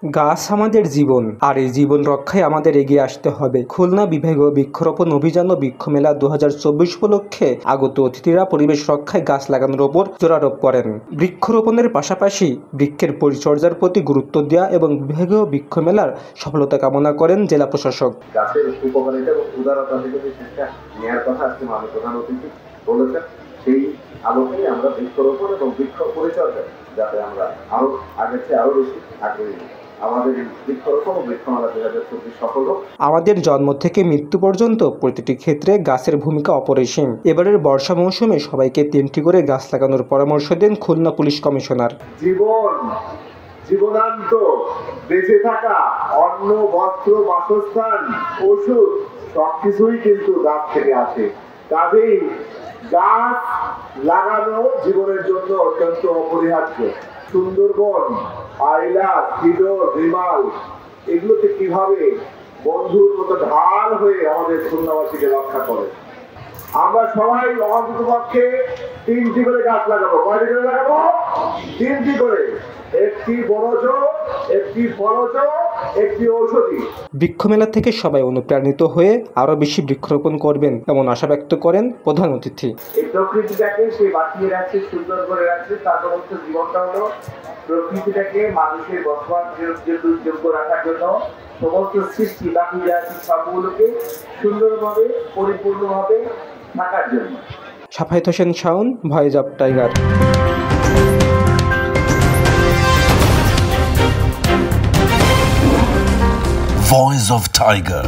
গাছ আমাদের জীবন, আর এই জীবন রক্ষায় আমাদের এগিয়ে আসতে হবে। খুলনা বিভাগীয় বৃক্ষরোপণ অভিযান ও বৃক্ষ মেলা 2024 উপলক্ষে আগত অতিথিরা পরিবেশ রক্ষায় গাছ লাগানোর ওপর জোরারোপ করেন। বৃক্ষরোপণের পাশাপাশি বৃক্ষের পরিচর্যার প্রতি গুরুত্ব দেওয়া এবং বিভাগীয় বৃক্ষ মেলার সফলতা কামনা করেন জেলা প্রশাসক। গাছের উপকারিতা এবং উদারতা থেকে শিক্ষা নেওয়ার কথা আজকে মাননীয় প্রধান অতিথি বলেছেন। সেই আলোকেই আমরা বৃক্ষরোপণ এবং বৃক্ষ পরিচর্যা যাতে আমরা আরো আগের চেয়ে আরো বেশি আগ্রহী আমাদের বৃক্ষরোপণ ও বৃক্ষমেলা 2024 সফল হোক। আমাদের জন্ম থেকে মৃত্যু পর্যন্ত প্রতিটি ক্ষেত্রে গাছের ভূমিকা অপরিসীম। এবারের বর্ষা মৌসুমে সবাইকে 3টি করে গাছ লাগানোর পরামর্শ দেন খুলনা পুলিশ কমিশনার। জীবনান্ত বেঁচে থাকা, অন্ন, বস্ত্র, বাসস্থান, ওষুধ সবকিছুই কিন্তু গাছ থেকে আসে। কাজেই গাছ লাগানো জীবনের জন্য অত্যন্ত অপরিহার্য। সুন্দরবন, আইলা, হিডর, রিমাল এগুলোতে কিভাবে বন্ধুর মতো ঢাল হয়ে আমাদের খুলনাবাসীকে রক্ষা করে। আমরা সবাই অন্ততপক্ষে 3টি করে গাছ লাগাবো। কয়টি করে লাগাবো? 3টি করে। একটি বনজ, একটি ফলজ, একটি ঔষধি। বৃক্ষমেলা থেকে সবাই অনুপ্রাণিত হয়ে আরো বেশি বৃক্ষরোপণ করবেন এমন আশা ব্যক্ত করেন প্রধান অতিথি। এই প্রকৃতিটাকে সে বাঁচিয়ে রাখছে, সুন্দর করে রাখছে। তার সমস্ত জীবনটা হলো প্রকৃতিটাকে মানুষের বসবাসযোগ্য রাখার জন্য সমস্ত সৃষ্টি বাঁচিয়ে রাখছে, সবগুলোকে সুন্দরভাবে পরিপূর্ণভাবে থাকার জন্য। Safayet Hossain Shaon, voice of tiger. Voice of Tiger.